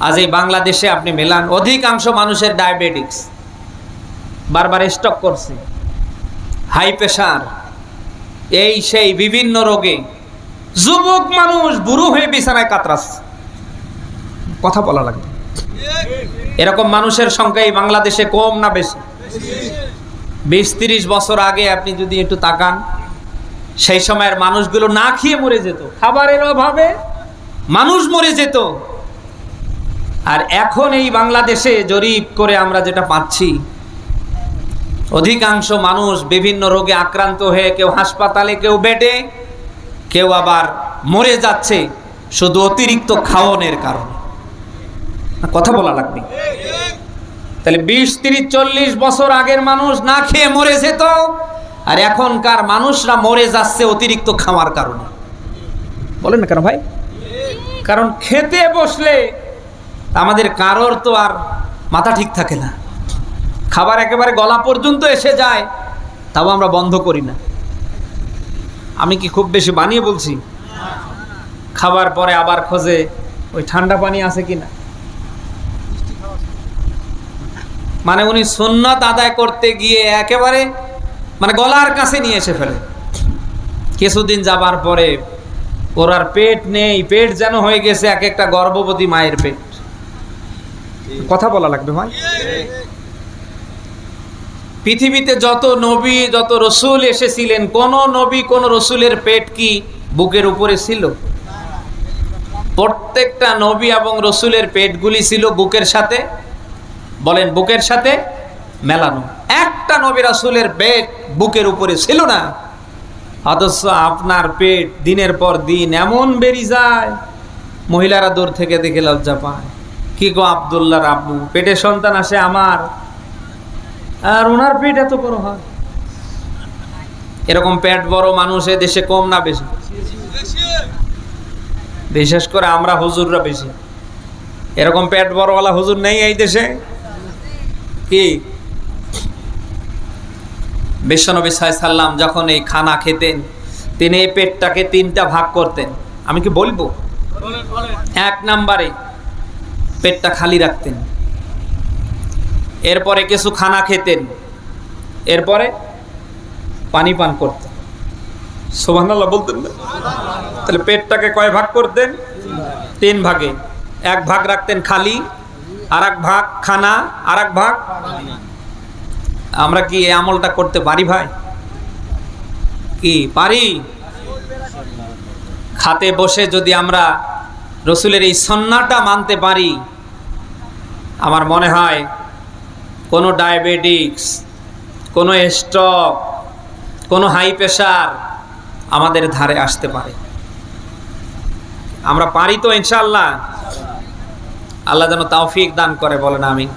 আজ এই বাংলাদেশে আপনি মেলান অধিকাংশ মানুষের ডায়াবেটিক্স, বারবার স্ট্রোক করছে, হাই প্রেশার, এই সেই বিভিন্ন রোগে যুবক মানুষ বুড়ো হয়ে বিছানায় কাতরাচ্ছে। কথা বলা লাগবে। এরকম মানুষের সংখ্যা এই বাংলাদেশে কম না বেশি? 20-30 বছর আগে আপনি যদি একটু তাকান, সেই সময়ের মানুষগুলো না খেয়ে মরে যেত, খাবারের অভাবে মানুষ মরে যেত। আর এখন এই বাংলাদেশে জরিপ করে আমরা যেটা পাচ্ছি, অধিকাংশ মানুষ বিভিন্ন রোগে আক্রান্ত হয়ে কেউ হাসপাতালে, কেউ বেডে, কেউ আবার মরে যাচ্ছে শুধু অতিরিক্ত খাওয়ানোর কারণে। কথা বলা লাগবে। তাহলে 20-30-40 বছর আগের মানুষ না খেয়ে মরে যেত, আর এখনকার মানুষরা মরে যাচ্ছে অতিরিক্ত খাওয়ার কারণে। বলেন না কেন ভাই? কারণ খেতে বসলে আমাদের কারোর তো আর মাথা ঠিক থাকে না, খাবার একেবারে গলা পর্যন্ত এসে যায়, তাও আমরা বন্ধ করি না। আমি কি খুব বেশি বানিয়ে বলছি? খাবার পরে আবার খোঁজে ওই ঠান্ডা পানি আছে কিনা। মানে উনি সুন্নাত আদায় করতে গিয়ে একেবারে মানে গলার কাছে নিয়ে এসে ফেলে। কিছুদিন যাবার পরে ওর আর পেট নেই, পেট যেন হয়ে গেছে এক একটা গর্ভবতী মায়ের পেট। কথা বলা লাগবে ভাই। পৃথিবীতে যত নবী, যত রসুল এসেছিলেন, কোন নবী কোন রসুলের পেট কি বুকের উপরে ছিল? প্রত্যেকটা নবী এবং রসুলের পেটগুলি ছিল বুকের সাথে, বলেন বুকের সাথে মেলানো। একটা নবী রাসূলের পেট বুকের উপরে ছিল না। অথচ আপনার পেট দিনের পর দিন এমন বেড়ে যায়, মহিলারা দূর থেকে দেখে লজ্জা পায়। কি গো আব্দুল্লাহর আব্বু, পেটে সন্তান আসে আমার, আর ওনার পেট এত বড় হয়। এরকম পেট বড় মানুষ এ দেশে কম না বেশি? বিশেষ করে আমরা হুজুররা বেশি। এরকম পেট বড়ওয়ালা হুজুর নেই এই দেশে? কি বিশ্বনবী সাল্লাল্লাহু আলাইহি সাল্লাম যখন এই খানা খেতেন, তিনি এই পেটটাকে 3টা ভাগ করতেন। আমি কি বলবো? 1 নম্বরে পেটটা খালি রাখতেন, এরপরে কিছু খানা খেতেন, এরপরে পানি পান করতেন। সুবহানাল্লাহ বলতেন না? তাহলে পেটটাকে কয় ভাগ করতেন? 3 ভাগে। 1 ভাগ রাখতেন খালি, আর 1 ভাগ খানা, আর 1 ভাগ। আমরা কি এই আমলটা করতে পারি ভাই? কি পারি? খাতে বসে যদি আমরা রসুলের এই সুন্নাহটা মানতে পারি, আমার মনে হয় কোনো ডায়াবেটিক্স, কোনো স্ট্রোক, কোনো হাই প্রেশার আমাদের ধারে আসতে পারে। আমরা পারি তো ইনশাআল্লাহ। আল্লাহ যেন তৌফিক দান করে, বলেন আমিন।